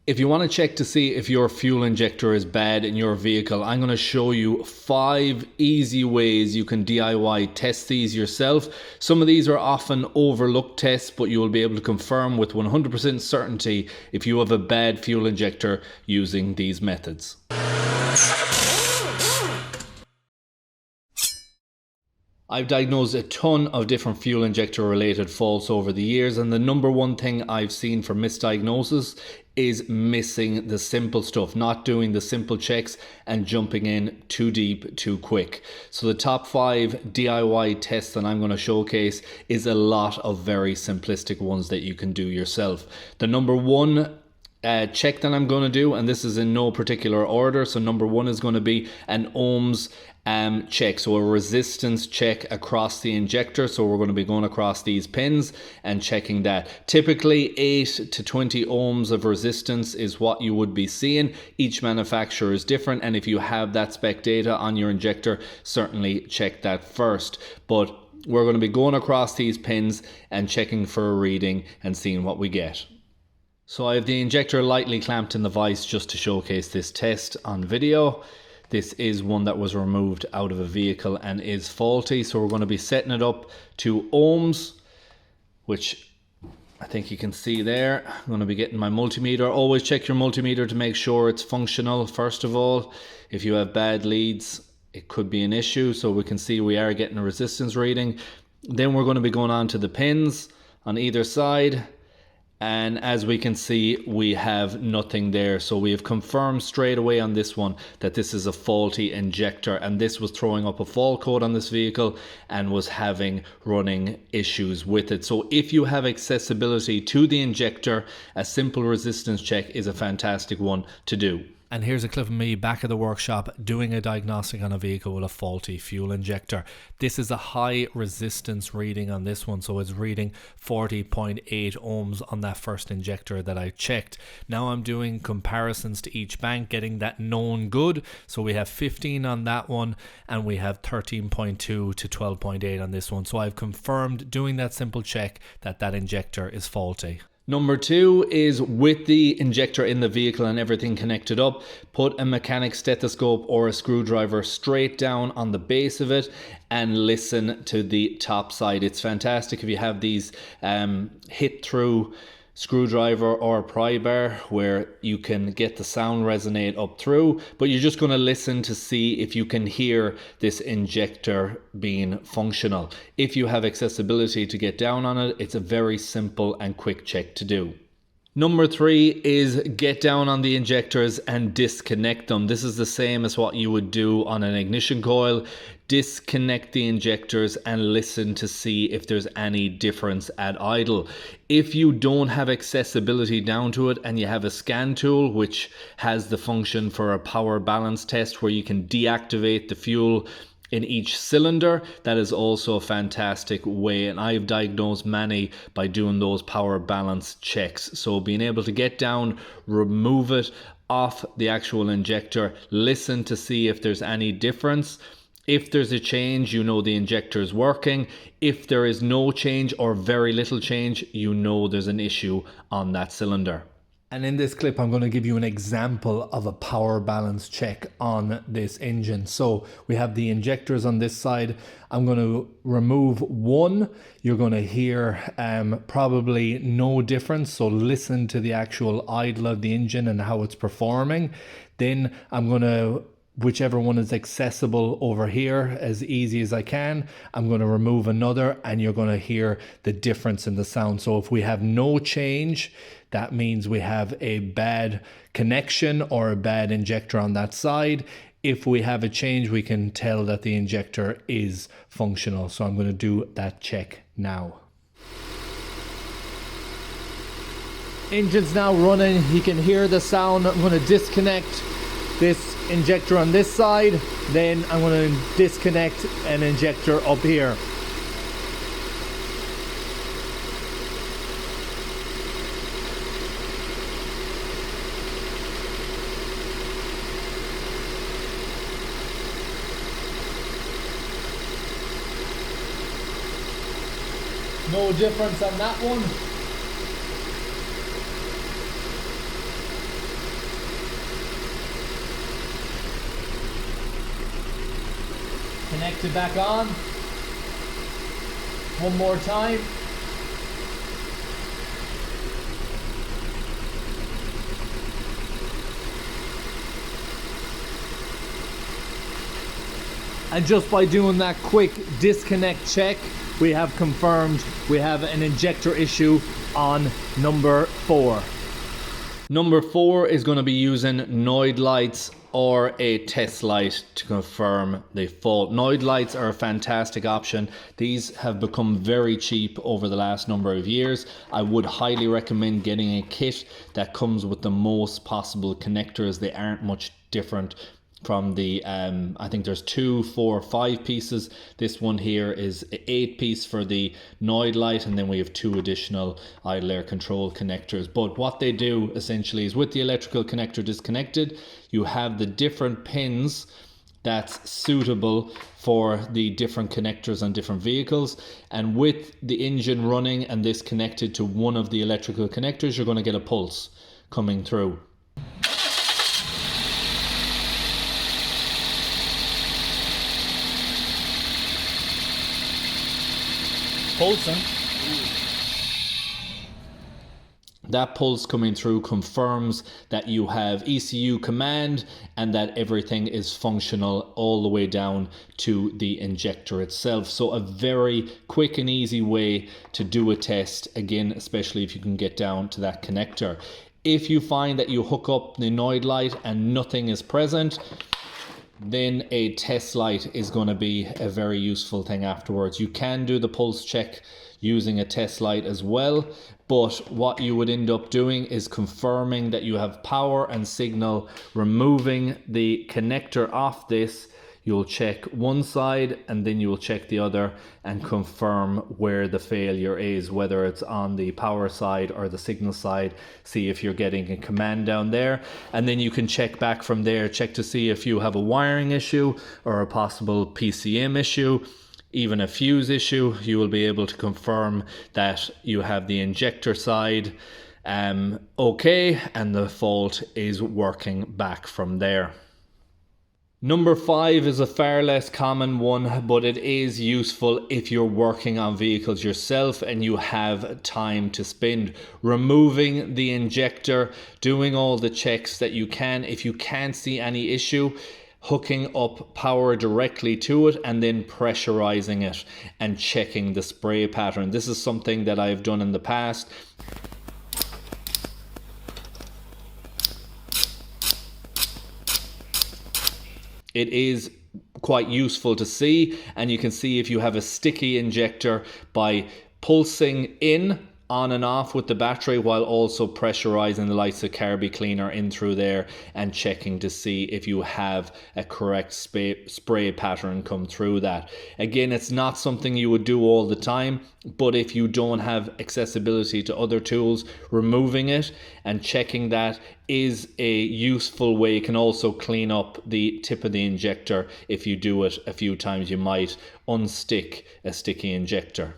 If you want to check to see if your fuel injector is bad in your vehicle, I'm going to show you 5 easy ways you can DIY test these yourself. Some of these are often overlooked tests, but you will be able to confirm with 100% certainty if you have a bad fuel injector using these methods. I've diagnosed a ton of different fuel injector related faults over the years, and the number one thing I've seen for misdiagnosis is missing the simple stuff, not doing the simple checks and jumping in too deep too quick. So the top 5 DIY tests that I'm going to showcase is a lot of very simplistic ones that you can do yourself. The number one check that I'm going to do, and this is in no particular order, so number 1 is going to be an ohms check, so a resistance check across the injector. So we're going to be going across these pins and checking that. Typically 8 to 20 ohms of resistance is what you would be seeing. Each manufacturer is different, and if you have that spec data on your injector, certainly check that first. But we're going to be going across these pins and checking for a reading and seeing what we get. So I have the injector lightly clamped in the vise just to showcase this test on video. This is one that was removed out of a vehicle and is faulty. So we're going to be setting it up to ohms, which I think you can see there. I'm going to be getting my multimeter. Always check your multimeter to make sure it's functional. First of all, if you have bad leads, it could be an issue. So we can see we are getting a resistance reading. Then we're going to be going on to the pins on either side. And as we can see, we have nothing there. So we have confirmed straight away on this one that this is a faulty injector, and this was throwing up a fault code on this vehicle and was having running issues with it. So if you have accessibility to the injector, a simple resistance check is a fantastic one to do. And here's a clip of me back at the workshop doing a diagnostic on a vehicle with a faulty fuel injector. This is a high resistance reading on this one, so it's reading 40.8 ohms on that first injector that I checked. Now I'm doing comparisons to each bank, getting that known good. So we have 15 on that one, and we have 13.2 to 12.8 on this one. So I've confirmed doing that simple check that that injector is faulty. Number 2 is with the injector in the vehicle and everything connected up, put a mechanic stethoscope or a screwdriver straight down on the base of it and listen to the top side. It's fantastic if you have these hit through screwdriver or pry bar where you can get the sound resonate up through, but you're just going to listen to see if you can hear this injector being functional. If you have accessibility to get down on it, it's a very simple and quick check to do. Number 3 is get down on the injectors and disconnect them. This is the same as what you would do on an ignition coil. Disconnect the injectors and listen to see if there's any difference at idle. If you don't have accessibility down to it and you have a scan tool which has the function for a power balance test where you can deactivate the fuel in each cylinder, that is also a fantastic way, and I've diagnosed many by doing those power balance checks. So being able to get down, remove it off the actual injector, listen to see if there's any difference. If there's a change, you know the injector is working. If there is no change or very little change, you know there's an issue on that cylinder. And in this clip, I'm going to give you an example of a power balance check on this engine. So we have the injectors on this side. I'm going to remove one. You're going to hear probably no difference. So listen to the actual idle of the engine and how it's performing. Then I'm going to, whichever one is accessible over here as easy as I can, I'm going to remove another and you're going to hear the difference in the sound. So if we have no change, that means we have a bad connection or a bad injector on that side. If we have a change, we can tell that the injector is functional. So I'm going to do that check now. Engine's now running. You can hear the sound. I'm going to disconnect this injector on this side, then I'm going to disconnect an injector up here. No difference on that one. Connect it back on. One more time. And just by doing that quick disconnect check, we have confirmed we have an injector issue on number 4. Number 4 is going to be using Noid lights or a test light to confirm the fault. Noid lights are a fantastic option. These have become very cheap over the last number of years. I would highly recommend getting a kit that comes with the most possible connectors. They aren't much different from the I think there's 2, 4, 5 pieces. This one here is 8 piece for the Noid light, and then we have 2 additional idle air control connectors. But what they do essentially is, with the electrical connector disconnected, you have the different pins that's suitable for the different connectors on different vehicles, and with the engine running and this connected to one of the electrical connectors, you're going to get a pulse coming through. Pulsing. That pulse coming through confirms that you have ECU command and that everything is functional all the way down to the injector itself. So a very quick and easy way to do a test, again, especially if you can get down to that connector. If you find that you hook up the Noid light and nothing is present, then a test light is going to be a very useful thing afterwards. You can do the pulse check using a test light as well, but what you would end up doing is confirming that you have power and signal, removing the connector off this. You'll check one side and then you will check the other and confirm where the failure is, whether it's on the power side or the signal side. See if you're getting a command down there, and then you can check back from there, check to see if you have a wiring issue or a possible PCM issue, even a fuse issue. You will be able to confirm that you have the injector side okay, and the fault is working back from there. Number 5 is a far less common one, but it is useful if you're working on vehicles yourself and you have time to spend. Removing the injector, doing all the checks that you can. If you can't see any issue, hooking up power directly to it and then pressurizing it and checking the spray pattern. This is something that I've done in the past. It is quite useful to see, and you can see if you have a sticky injector by pulsing in, on and off with the battery, while also pressurizing the likes of carby cleaner in through there and checking to see if you have a correct spray pattern come through that. Again, it's not something you would do all the time, but if you don't have accessibility to other tools, removing it and checking that is a useful way. You can also clean up the tip of the injector. If you do it a few times, you might unstick a sticky injector.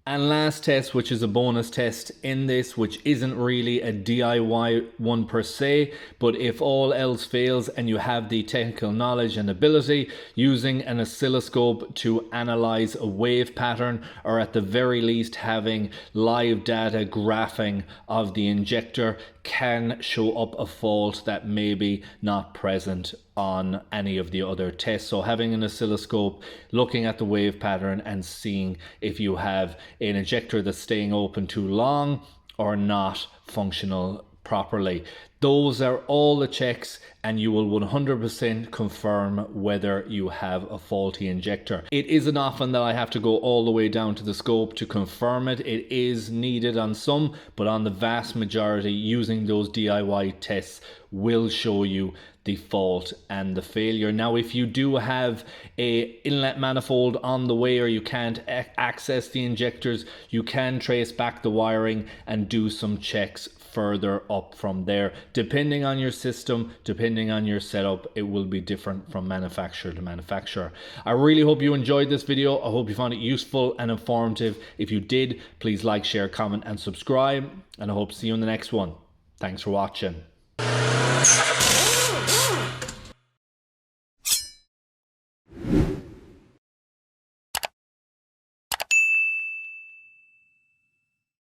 And last test, which is a bonus test in this, which isn't really a DIY one per se, but if all else fails and you have the technical knowledge and ability, using an oscilloscope to analyze a wave pattern, or at the very least having live data graphing of the injector, can show up a fault that may be not present on any of the other tests. So having an oscilloscope, looking at the wave pattern and seeing if you have an injector that's staying open too long or not functional properly. Those are all the checks, and you will 100% confirm whether you have a faulty injector. It isn't often that I have to go all the way down to the scope to confirm it. It is needed on some, but on the vast majority, using those DIY tests will show you the fault and the failure. Now, if you do have a inlet manifold on the way, or you can't access the injectors, you can trace back the wiring and do some checks further up from there. Depending on your system, depending on your setup, it will be different from manufacturer to manufacturer. I really hope you enjoyed this video. I hope you found it useful and informative. If you did, please like, share, comment and subscribe, and I hope to see you in the next one. Thanks for watching.